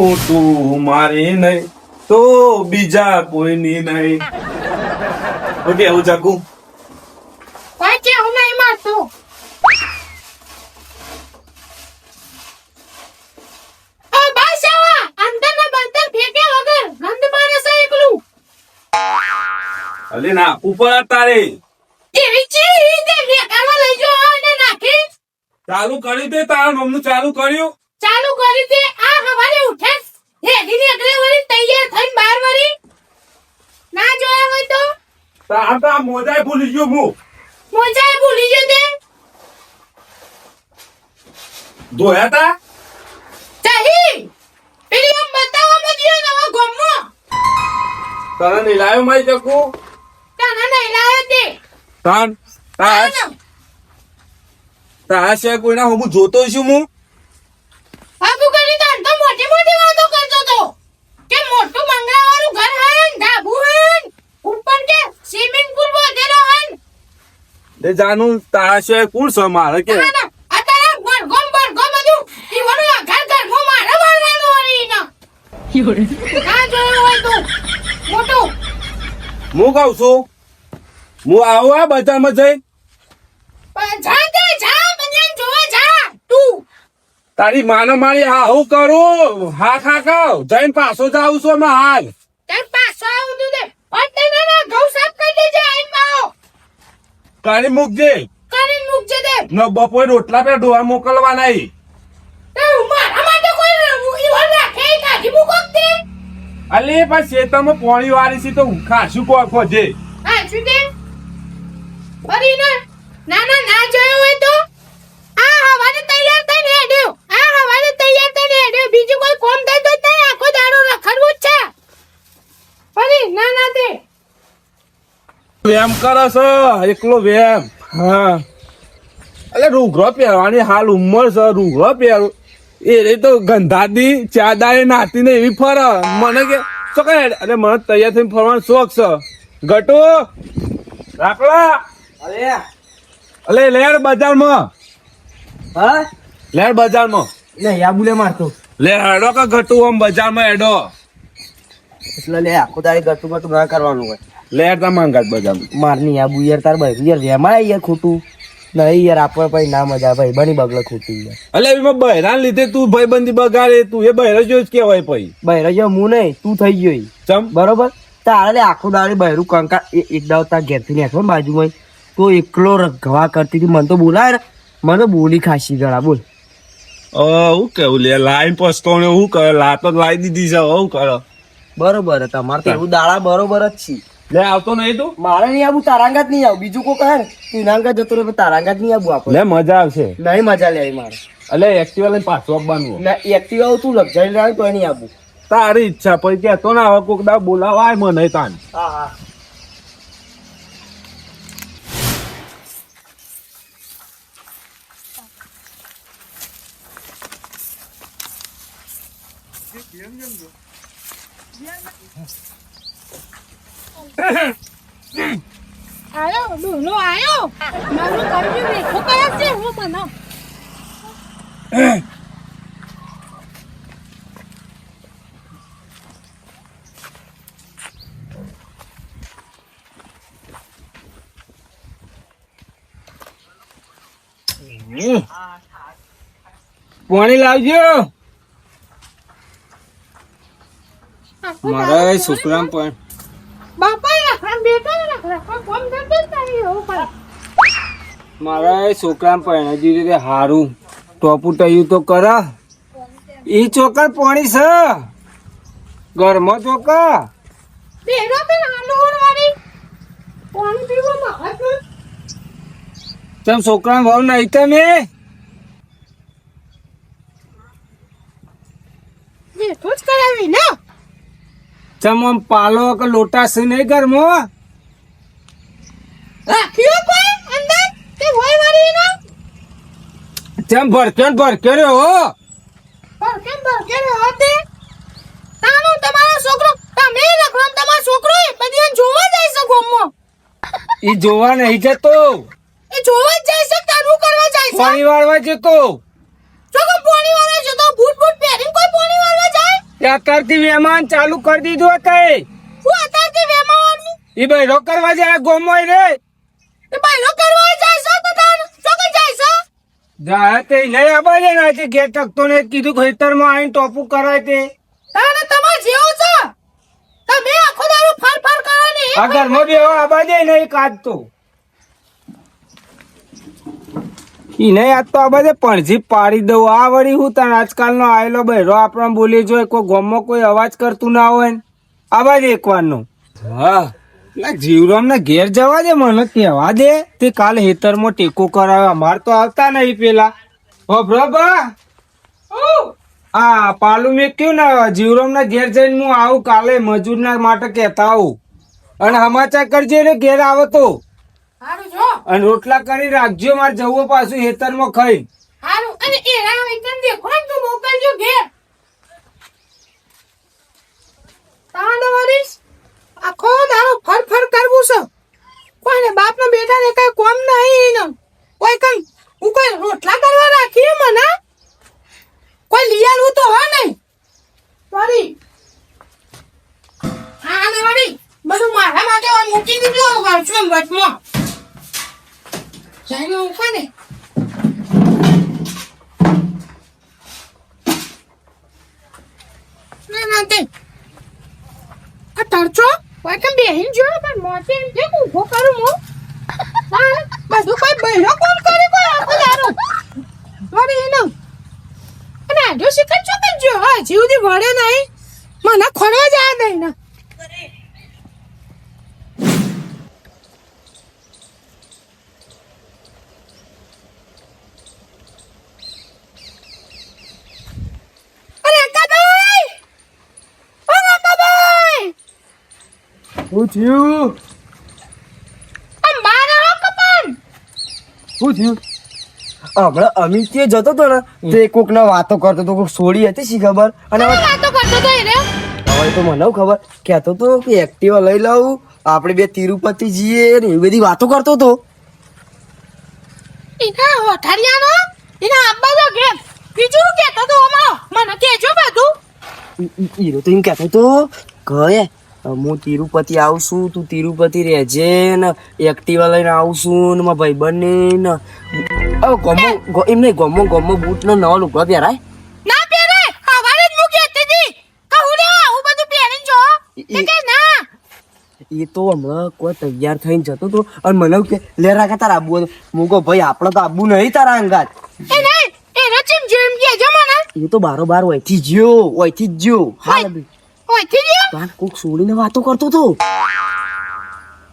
તું મારી નહીં તો બીજા કોઈની નહીં. ઓકે એવું જાગું પાછે હું નહીં મારતો. બસ આવા અંદર ને બંદર ફેંકે વગર ગંદ મારે છે એકલું. અલે ના ઉપર તારે એવી ચી રીતે ફેંકાવા લઈ જો અને નાખી. ચાલુ કર્યું તે તારા મમ્મી ચાલુ કર્યું. ચાલુ કરી તે આ હવારે ઉઠે હેડી નીકળે વળી તૈયાર થઈને બહાર વળી ના જોયા હોય તો તાર તો આ મોજાય ભૂલી ગયો હું. મોજાએ ભૂલી ગયો તે ધોયા તા ચાહી પેલી આમ બતાવવા મત નવા ગોમમાં તને નહીં લાવ્યો મારી ચકુ. તને નહીં લાયો તે તાન તારા છે કોઈના હું જોતો છું હું. બાબુ કરી તાન તો મોટી મોટી વાતો કરતો તો કે મોટું મંગળાવાળું ઘર હન ધાબુ હન ઉપર કે સ્વિમિંગ પૂલ બધેલો હન. એ જાનું તારા છે કોણ છે મારે કે ના અત્યારે ગોમ બધું ઈવનો ઘર ઘર મો મારે મારવાનો વળી ના ના જોયો હોય તો મોટું હું કહું છું હું આવું આ બજારમાં જઈ પણ જા તે જા મને જોવા જા તું તારી માનો મારી હા હું કરું હા ખા ખાવ જઈને પાછો જાઉં છું અમે હાલ. તાર પાછો આવું તું દે ઓટે ના ઘઉં સાફ કરી દેજે આઈ માઓ કરી મૂકજે કરીને મૂકજે દે. ન બપોરે રોટલા પે ડોવા મોકલવા નહીં. તે મારા માટે કોઈ ઈવન રાખે કાઢી મૂકો તે અલે પણ શેતરમાં પોણી વાળી છે તો ખાશું કોખો છે. હા શું તે ફરી ના ના જોયો હોય તો આ હવારે તૈયાર થઈને હેડ્યો બીજું કોઈ કોમ થાય તો તે આખો દાડો રખડવું જ છે ફરી ના તે વેમ કરે છે એકલો વેમ. હા અલે રૂઘરો પહેરવાની હાલ ઉંમર છે રૂઘરો પહેર એ રે તો ગંધાદી ચાદાએ નાતી ને એવી ફરે મને કે શું કહે અરે મને તૈયાર થઈને ફરવાનો શોખ છે. ગટુ રાખલા અલે લેર બજારમાં હા લેર બજારમાં લે યા બોલે મારતો લે હેડો કે ગટુ આમ બજારમાં હેડો એટલે લે આખો દાડી ગતું ગતું ના કરવાનું હોય લેર તા માંગાત બજારમાં મારની યાબુ યાર તાર ભાઈ યાર રેમાય યાર ખોટું નહીં યાર આપણે પછી ના મજા ભાઈ બની બગલે ખોટું યાર અલે એમાં બહેરાન લીધે તું ભાઈબંધી બગાડે તું એ બહેરો જો જ કેવાય પછી ભાઈ રજો હું નહીં તું થઈ ગયો ઈ. ચમ બરોબર તારે લે આખો દાડી બહેરું કંકા એક દાવ તાર ઘેરથી નીકળો બાજુમાં તો એકલો ગવા કરતી હતી મને તો બોલાય મને તો બોલી ખાસી ગળા બોલ હું કેવું લે લાઈન પસ્તો ને હું કરે લાતો લાવી દીધી છે હું કરો બરોબર તમારે તો એવું દાડા બરોબર જ છે લે આવતો નહીં તું મારે નહીં આવું તારાંગા જ નહીં આવું બીજું કોઈ કહે ને તું નાંગા જતો રહે તારાંગા જ નહીં આવું આપણે લે મજા આવશે નહીં મજા લે મારે અલે એક્ટિવા લઈને પાછો આપવાનું ના એક્ટિવ આવું તું લક્ષાઈ લાવે તો નહીં આવું તારી ઈચ્છા પછી કેતો ને હવે કોક દા બોલાવાય મને તાન હા હા આયો ડોલો આયો મારું કરજો રેખો કયા છે હું બનાવ પાણી લાવજો મારા છોકરા પણ બાપા રાખડા બેટા રાખડા કોમ કરતો તારી એવું પર મારા છોકરા પણ હજી રીતે હારું ટોપું ટયું તો કરા ઈ ચોકર પાણી છે ઘરમાં ચોકા બેરો પે આલુર વાળી પાણી પીવો મહત્વ તમ છોકરા ભાવ નહીં તમે બેઠો જ કરાવી ને ચમ આમ પાલો કે લોટા છે નહીં ઘરમાં રાખ્યો કોઈ અંદર તે હોય વાળી ના ચમ ભરક્યો રે હો પર કે હોતે તાનો તમારો છોકરો તમે લખો તમારો છોકરો એ બધી જોવા જાય છે ગોમમાં ઈ જોવા નહીં જતો એ જોવા જ જાય છે તાનું કરવા જાય છે પાણી વાળવા જતો જો પાણી વાળા જો તો બૂટ પહેરીને કોઈ પાણી વાળવા જાય અત્યારથી વેમાન ચાલુ કરી દીધું કઈ હું અત્યારથી વેમાવાનું એ બૈરો કરવા જાય ગોમોય રે એ બાયલો કરવા જાય છો તો તાર ચોકે જાય છો જાય તે નહીં આબા છે ને આજે ઘેર ટકતો ને કીધું ખેતરમાં આવીને ટોપું કરાય તે તારે તમાર જેવું છો તમે આખો દારૂ ફર ફર કરો ને આ ઘરમાં બેહો આબા દે નહીં કાઢતો ઈ નહીં આજ તો આ બધે પણજી પાડી દઉં આ વળી હું તને આજકાલનો આયેલો બૈરો આપણને બોલી જોઈએ કોઈ ગામમાં કોઈ અવાજ કરતું ના હોય ને આ બાજુ એકવારનો હા ના જીવરામ ને ઘેર જવા દે મને કહેવા દે તે કાલે હેતરમાં ટેકો કરાવે અમાર તો આવતા નહીં પેલા હો બ્રબા હા પાલું મેં કહ્યું ને જીવરામ ના ઘેર જઈને હું આવું કાલે મજૂરના માટે કહેતા આવું અને સમાચાર કરજે ને ઘેર આવો તો હારું જો અને રોટલા કરી રાખજો મારે જવું પાછું હેતરમાં ખાઈ હારું અને એ રામ એકદમ દેખો ને તું મોકલજો ઘેર તાનો વરીશ આખો દારૂ ફર ફર કરવું છે કોઈને બાપના બેટાને કઈ કોમ નહીં ને કોઈ કઈ હું કોઈ રોટલા કરવા રાખી મને કોઈ લીયાલું તો હો નહીં વરી હા ને વરી બધું મારા માટે મૂકી દીધું વાંચવા વચમાં જઈને ઉપર ને ના તે આ તરચો વાકમ બેહીન જો પણ મોતે એમ કે ઊભો કરું હું બધું કોઈ બહેરો કોણ કરે કોઈ આખો દારો વળી એનો અને આજો શિકર છો કે જો હા જીવદી વળે નહીં મને ખોરવા જાય નહીં ના શું થયું શું થયું હમણાં અમિત તે જતો હતો ને તે કોક ના વાતો કરતો હતો કોક છોડી હતી શી ખબર અને હવે વાતો કરતો તો એ રે તો મને ખબર કહેતો હતો કે એક્ટિવા લઈ લઉં આપણે બે તિરુપતિ જઈએ ને એવી બધી વાતો કરતો હતો એના હોઠારિયાનો એના આબ્બા જો કે બીજું કહેતો તો અમારો મને કહેજો બધું હીરો તો એમ કહેતો હતો કહે હું તિરુપતિ આવું છું તું તિરુપતિ રહેજે ને એક્ટિવા લઈને આવું છું ને મારા ભાઈબંધ ને એમ નહીં ગમો બૂટ ને નવા લુગડા પહેરાય ના પહેરે હવારે જ મૂકી હતી જી કહું રે હું બધું પહેરીને જો કે ના એ તો હમણાં કોઈ તૈયાર થઈને જતો હતો અને મને કે લે રાખા તારા આબુ હું કહું ભાઈ આપણે તો આબુ નહીં તારા અંગાત એ નહીં એ રચીમ જેમ કે જો મને એ તો બારોબાર ઓયથી જ ગયો હા ઓયથી જ તાર કોક છોડીને વાતો કરતો હતો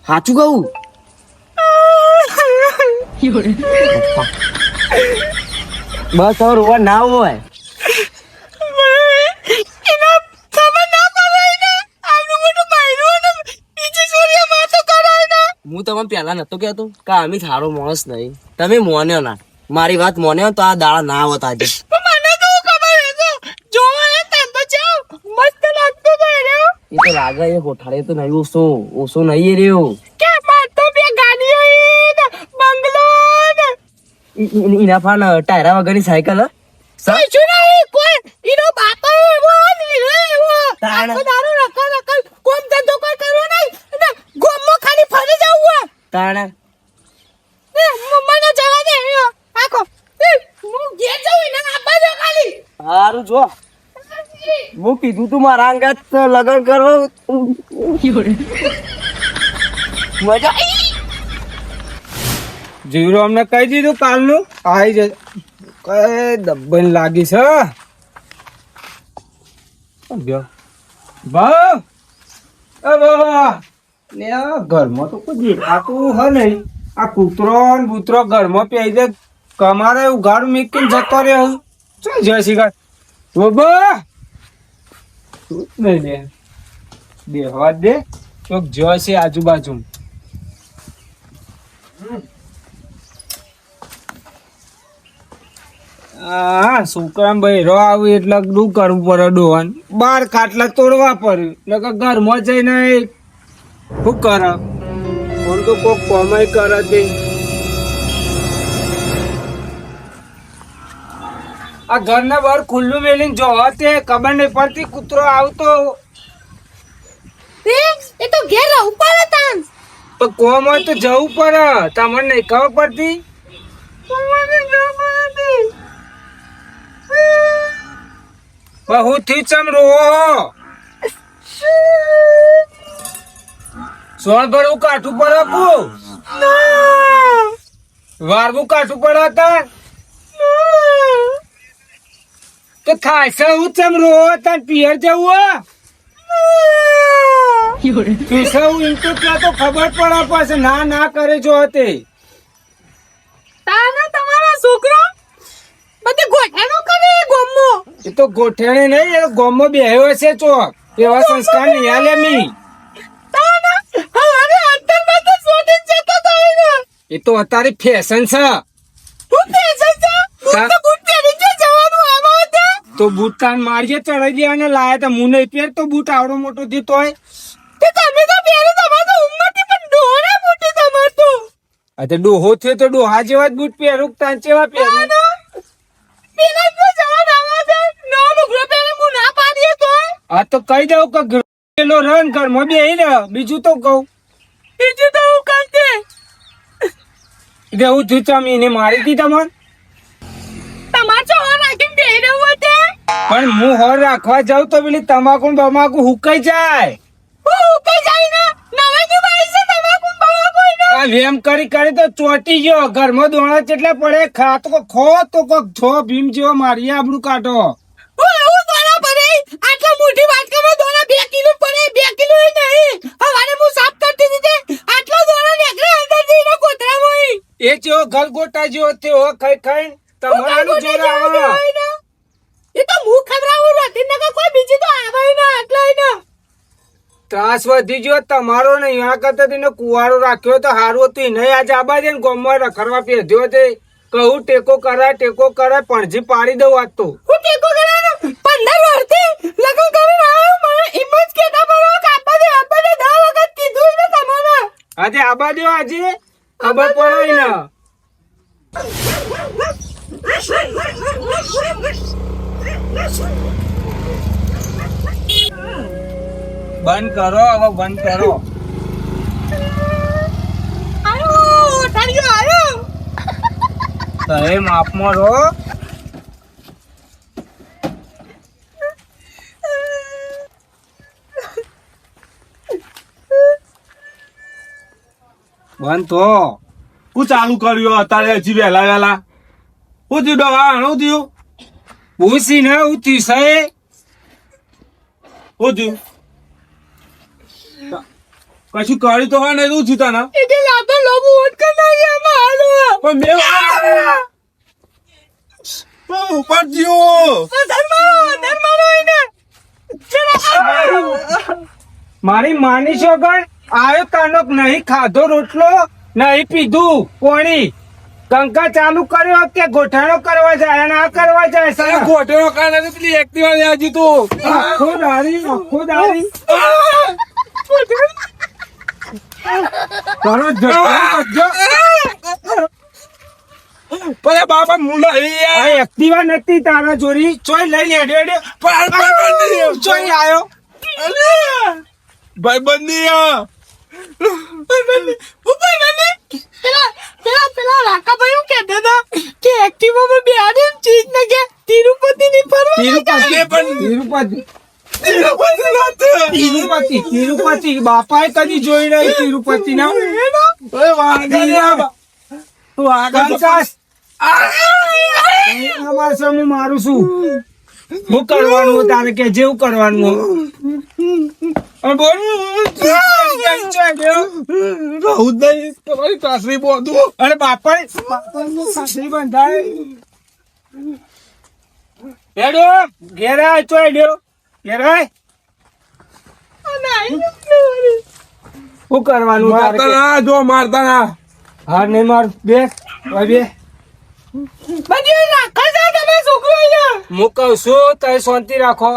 સાચું કહું બસ હવે રોવા ના હોય એનો ખબર ના પડે ને આનું મોટું બૈરું ને બીજી સોરિયા વાતો કરે ને હું તમને પહેલા નતો કહેતો કે અમે સારો માણસ નહીં તમે મોન્યો ના મારી વાત મોન્યો તો આ દાડા ના આવત આજે મને તો ખબર છે જોવા એ તન તો જાવ મસ્ત લાગતો તો એ રહ્યો એ તો લાગે એ હોઠાડે તો નહીં ઓછો નહીં રહ્યો કે બાત તો બે ગાડીઓ ને બંગલો ને એના ફાન ટાયરા વગરની સાયકલ સાચું નહીં કોઈ એનો બાપો એવો ને એવો તાણ. આખો દારૂ રખા કોમ ધંધો કોઈ કરવો નહીં અને ગોમમાં ખાલી ફરી જવું હોય તાણા મને જવા દે આખો હું ઘેર જાઉં ને આબા દો ખાલી સારું જો હું કીધું તું મારા અંગાત લગન કરો મજા જીવરો અમને કહી દીધું કાલનું આવી જ કઈ દબ્બન લાગી છે ભાવ ને આ ઘરમાં તો કોઈ દેખાતું હ નહીં આ કૂતરો ને બૂતરો ઘરમાં પહેરી દે કમારે ઉઘાડું મીકીને જતો રહ્યો શું જય શિકાર બાબા નહીં લે બેહવા દે ચોક જય છે આજુબાજુ હા છોકરા ભાઈ રો આવું એટલે શું કરવું પડે ડોહાન બાર ખાટલા તોડવા પડે એટલે ઘરમાં જઈને શું કરે કોણ તો કોક કમાઈ કરે તે આ ઘરના બહાર ખુલ્લું મેલીને જો તે ખબર નહીં પડતી કૂતરો આવતો એ તો ઘેર રહું પડે તાન. પણ કોમ હોય તો જવું પડે તમને નહીં ખબર પડતી પણ હું થી ચમ રો સોળ ભરવું કાઠું પડે કુ વારવું કાઠું પડે તા તો થાય છે હું ચમ રો તને પિયર જવું પીસાવું એમ તો ત્યાં તો ખબર પડે પછી ના ના કરે જો તે તાના તમારા છોકરો બધી ગોઠાણો કરે ગોમો. એ તો ગોઠેણે નહીં એ ગોમો બેહ્યો છે ચોક એવા સંસ્કાર નહીં આલે મી તાના હવારે અંતરમાં તો છોડી જતો તાઈ ને. એ તો અત્યારે ફેશન છે હું પેસા જા હું તો બૂટ પહેરી કે જવાનું આવા હતા. તો બૂટ તાન મારીએ ચડાઈ દે અને લાયા તો મું નહીં પહેર તો બૂટ આવડો મોટો દીધો હોય તે તમે તો પહેરી તમાર તો ઉંમરથી પણ ડોરા બૂટ તમાર તો. આ તો ડોહો થયો તો ડોહા જેવા જ બૂટ પહેરું તાન ચેવા પહેરું પેલા તો જવાન આવા છે નો લુગડો પહેરે હું ના પાડીએ તો. આ તો કહી દઉં કે ઘરેલો રન ઘરમાં બેહી રહે બીજું તો કહું બીજું તો હું કરતે. દેવું છું ચમીને મારી દી તમને તમાર તો ઓર રાખીને બેહી રહ્યો તે. પણ હું હોર રાખવા જાઉં તો પેલી તમાકુ બમાકુ હુકાઈ જાય હું કઈ જાય ને નવે ની બાઈ છે તમાકુ બાવા કોઈ ને. આ વેમ કરી કરી તો ચોટી ગયો ઘરમાં દોણા જેટલા પડે ખાતો ખો તો કોક છો ભીમ જેવો મારી આબડું કાઢો હું એવું દોરા પડે આટલા મોટી વાટકામાં દોરા 2 કિલો પડે 2 કિલો એ નહીં. હવારે હું સાફ કરતી હતી આટલા દોરા નીકળે અંદર જઈને કોતરામાં. એ જેવો ઘર ગોટા જેવો તેવો ખાઈ ખાઈ તમારું જોર આવે એ તો હું ખબરાવું નથી ને કોઈ બીજી તો આવે ના આટલા ને. ત્રાસ વધી ગયો તમારો ને અહીંયા કરતા તેને કુવારો રાખ્યો તો હારું હતું નહીં આજે આબા છે ને ગોમમાં રખડવા પેધ્યો તે કહું ટેકો કરાય પણજી પાડી દઉં આજ તો હું ટેકો કરાનો 15 વર્ષથી લગન કરીને આવ્યો મને હિંમત કેતા પડો કાપા દે 10 વખત કીધું ને તમને. આજે આબા દો આજે ખબર પડે ને બંધ કરો હવે બંધ કરો આયો ઠાડ્યો આયો. તમે માપમાં રહો બંધ તો હું ચાલુ કર્યું અત્યારે હજી વહેલા વહેલા હું થયું ડવા હું થયું પૂછી ને ઉઠી છે હું થયું કશું કર્યું તો હોય ને શું થયું તને એટલે લાતો લોબુ ઓટ કરના ગયા મારો. પણ મેં ઉપર જીવો ધર્માનો એને મારી માની છો ગણ આયો કાનોક નહીં ખાધો રોટલો નહીં પીધું પોણી કંકા ચાલુ કર્યો કે ગોઠાણો કરવા જાય અને આ કરવા જાય સાહેબ ગોઠેનો કારણે તો પેલી એક્ટિવા લઈ હજી તું આખો દારી કરો પણ બાપા મુલા આ એક્ટિવા નથી તારા ચોરી ચોય લઈને હેડ્યો ચોય આયો ભાઈ બંધી પેલા રાકાભાઈ હું કહેતા હતા કે એક્ટિવામાં બે આને ચીજ ને કે તિરુપતિ ની તિરુપતિ બાપાએ કદી જોઈ રહી તિરુપતિ ના મારું શું હું કરવાનું તારે કે જેવું કરવાનું તમારી સાસરી બોધું અરે બાપા સાસરી બંધાય હેડો ઘેરાય ચો હેડ્યો ઘેરાય શું કરવાનું તારે મારતા કે? ના જો મારતા ના હા નહીં માર બે બે બધી રાખા છે તમે છોકરો અહીંયા. હું કહું છું તમે શાંતિ રાખો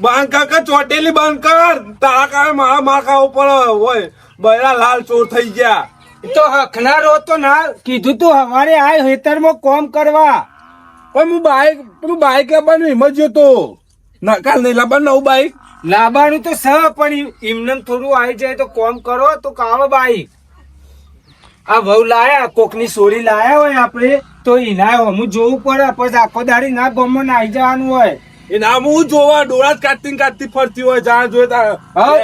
બંધ કર ચોટેલી બંધ કર તારા કારણે મારા માખા ઉપર હોય બૈરા લાલ ચોર થઈ ગયા તો હખનારો તો ના કીધું તું હવારે આય ખેતરમાં કોમ કરવા. પણ હું બાઈક લાવવાનું હિંમત જોતો ના કાલ નહીં લાવવાનું નવું બાઈક. લાવવાનું તો સ પણ એમને થોડું આવી જાય તો કોમ કરો તો કામ બાઈક. આ વહુ લાયા કોકની સોળી લાયા હોય આપણે તો એના હમું જોવું પડે પછી આખો દાડી ના ગમમાં નાઈ જવાનું હોય. એ નામ હું જોવા ડોળા જ કાઢતી ફરતી હોય જ્યાં જોઈએ ત્યાં હા.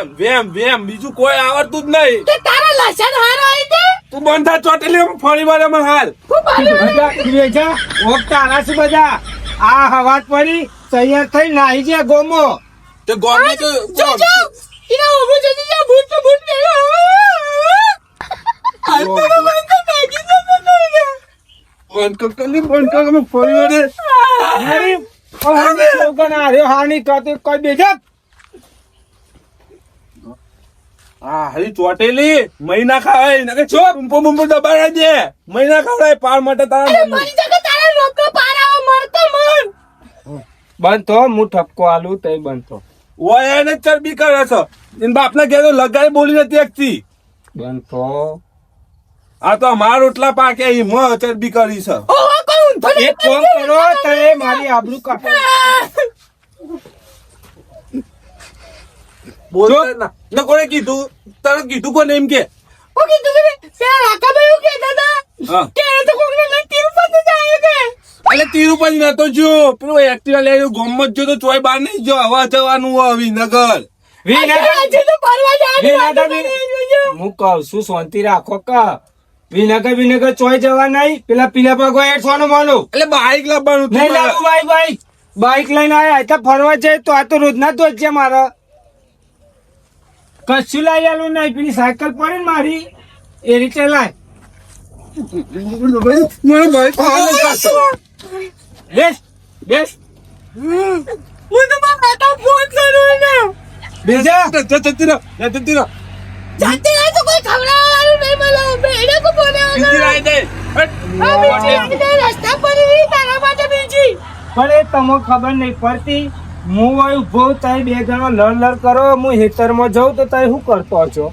વેમ બીજું કોઈ આવડતું જ નહીં. તે તારા લસણ હારો આવી છે તું બંધા ચોટેલી ફરી વાર એમાં હાલ. હું બોલું બધા તારા શું બધા આ હવાત પડી તૈયાર થઈ નાઈ જાય ગોમો. તે ગોમી તો જો ઇના ઉભો જતી જા ભૂત ને બંધ કર ફરી વાર હાની કરતી કોઈ બેજા હા હરી ચોટેલી મહિના ખાવાય નકે છો બુંપો દબાડા દે મહિના ખાવડાય પાર માટે તારા મારી જગ્યા તારા રોટલો પાર આવો મરતો મન બંધ થો હું ઠપકો આલું તઈ બંધ થો. ઓય એને ચરબી કરે છે એન બાપના ઘેર તો લગાડી બોલી નથી એકથી. બંધ થો. આ તો અમારા રોટલા પાકે હિમ ચરબી કરી છે. ઓ કોઈ ઊંધો એક કોમ કરો તને મારી આબરૂ કાઢો. બોલ ના ન કોને કીધું તને કીધું કોને એમ કે ઓ કીધું કે પેલા રાકાભાઈ એવું કહેતા હતા હા કે એ તો કોકને લઈ તિરુપતિ જાય કે એટલે તિરુપતિ નતો જો પેલો એક્ટિવા લઈ ગોમત જો તો ચોય બાર નહીં જો હવા જવાનું હોય વિનગર. આજે તો ફરવા જવાનું હું કઉ છું શાંતિ રાખો કા વિનગર ચોય જવા નહીં પેલા પીલા પગો હેઠવાનો માનો એટલે બાઈક લાવવાનું નહીં લાવું બાઈક લઈને આયા તો ફરવા જાય તો આ તો રોજના તો જ છે મારા કશું લઈ આલું નહીં પેલી સાયકલ પડે ને મારી એ રીતે લાય મારો ભાઈ બેસ બેસ હું તો મારા બેટા ફોન કરું ને બેજા જતી રહો જાતે આ તો કોઈ ખવડાવવાનું નહીં મળે બેડે કો બોલે બીજી રાઈ દે આ બીજી આઈને રસ્તા પર ઈ તારા માટે બીજી પણ એ તમને ખબર નહીં પડતી હું હોય ઉભો તઈ બે જણો લડ કરો હું હેતરમાં જાઉં તો તઈ શું કરતો છો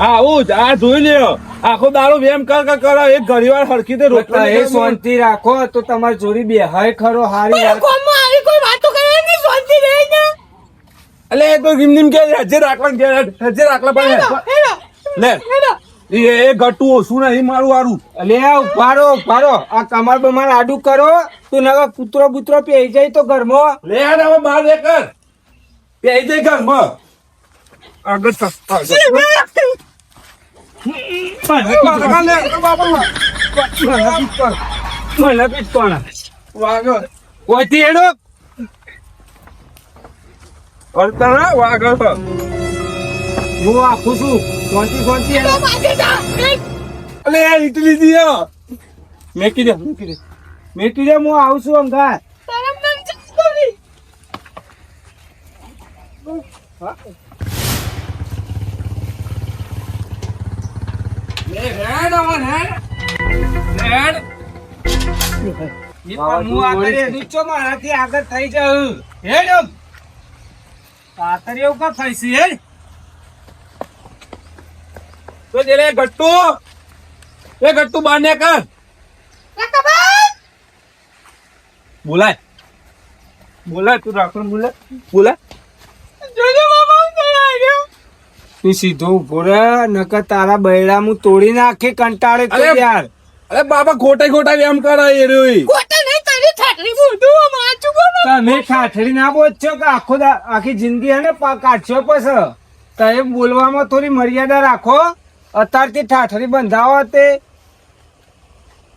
આવું જ આ જોઈ લ્યો આખો દાડો વેમ કર એક ઘડીવાર હરખી તે રોટલા એ શાંતિ રાખો તો તમારી જોડી બે હાય ખરો હારી કોઈ કોમમાં આવી કોઈ વાતો કરે ને શાંતિ રહે ને એટલે એ તો રીમ કે હજે રાખલા પણ હેલો લે હેલો એ ગટુ ઓછું નહીં મારું વારું અલે ઉભારો આ કમર બમર આડું કરો તું નવા કૂતરો બુતરો પેઈ જાય તો ઘરમાં લે યાર હવે બહાર લે કર પેઈ જઈ ઘરમાં આગળ મને પીટ કોણ વાગર કોઈથી એડો અડતાના વાગર હું આખું છું શાંતિ તો માથે જા અલે ઇટલી દિયો મેકી દે હું આવું છું અંગાર તારા મન ચસ્કોરી મારાથી આગળ થઈ જાઉં હેડો કાતર એવું કા ફાઈસી હે તો જેલે ગટ્ટુ બાને કર રાકાભાઈ બોલાય તું રાખણ બોલાય જોજો મામા હું આવ્યો તું સીધો ઉભો રહે નકર તારા બૈડા હું તોડી નાખે કંટાળે તો અરે, યાર અરે બાબા ખોટા એમ કરે એ રહ્યો કોટા નહીં તારી છાટરી બોધું માચું કોનો તમે ઠાઠડી ના બોલશો કે આખી જિંદગી હે ને કાઢશો પછી તમે બોલવામાં થોડી મર્યાદા રાખો અત્યારથી ઠાઠડી બંધાવો તે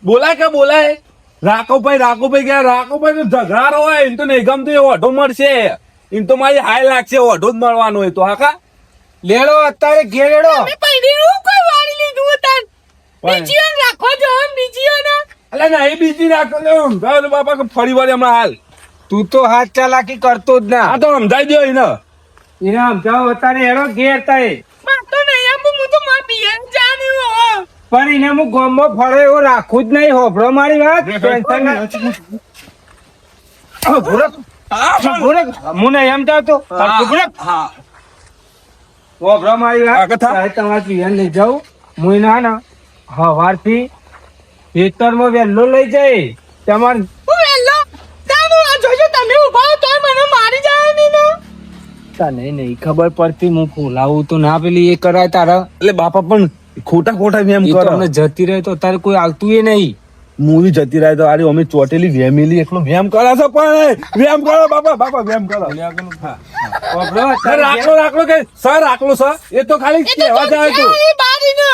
બોલાય રાકોભાઈ કે રાકોભાઈ તો ઝઘડારો હોય એમ તો નહીં ગમતું એ ઓઢો મળશે એમ તો મારી હાય લાગશે ઓઢો જ મળવાનો હોય તો હાકા લેડો અત્યારે ઘેરેડો તમે પૈડીનું કોઈ વાળી લીધું તાન બીજીઓ રાખો જો બીજીઓ ના અલે નહીં બીજી રાખો બાપા ફરી વાર હમણાં હાલ તું તો હાથ ચાલાકી કરતો જ ના આ તો સમજાઈ દો એને એને સમજાવો અત્યારે હેડો ઘેર તાય માં તો નહીં આમ હું તો માં બિયાન જાણ્યું હો પણ એને હું ગામમાં ફરે એવો રાખું જ નહીં હોભળો મારી વાત ટેન્શન ના હું નહીં એમ ચાહતો હા હોભળો મારી આગળ વાત થા. તારે તમારે પિયર લઈ જાઉં હું ના ને હવારથી ખેતરમાં વહેલો લઈ જાય તમાર હું વેલો તાનું આ જોજો તમે ઉભા હો તોય મને મારી જાય નહીં ને તને નહીં ખબર પડતી હું ફોલાવું તો ના પેલી એ કરાય તારા એટલે બાપા પણ ખોટા ખોટા વેમ એ તો કરો અમને જતી રહે તો તારે કોઈ આવતું એ નહીં મૂવી જતી રહે તો આરી અમે ચોટેલી વેમેલી એકલો વેમ કરે છે પણ વેમ કરો બાપા વેમ કરો રાખલો રાખલો કે સર રાખલો સર એ તો ખાલી કહેવા જાય તું એ બારી ને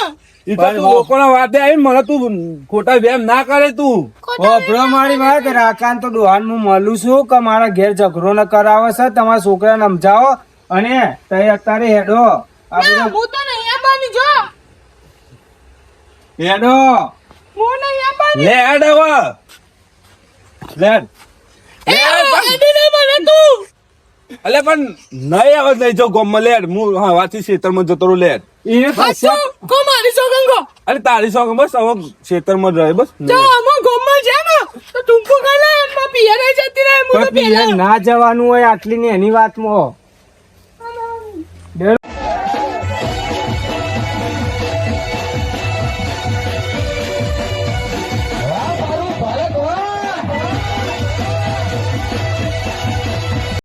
ઈ તો તું લોકોના વાતે આવીને મને તું ખોટા વેમ ના કરે તું ઓપરો મારી વાત રાકાન તો ડોહાન હું મળું છું કે મારા ઘેર ઝઘડો ન કરાવે છે તમારા છોકરાને સમજાવો અને તય અત્યારે હેડો આ ના બધા હું તો નહીં આવવાની જો હેડો હું નહીં આવવાની લે હેડ હવે લે એ એડી ને મને તું અલે પણ નહીં આવે નહીં જો ગોમ લેડ હું હા વાથી ખેતરમાં જતો રહું લેડ એને હાચું કો મારી સોગંગો અરે તારી શોખ બસ હવે ખેતરમાં જ રહે બસ જો અમે ગોમમાં છે ને તો ટુંપુ કાલે એમાં પિયરે જતી રહે હું તો ના જવાનું હોય આટલી ની એની વાતમાં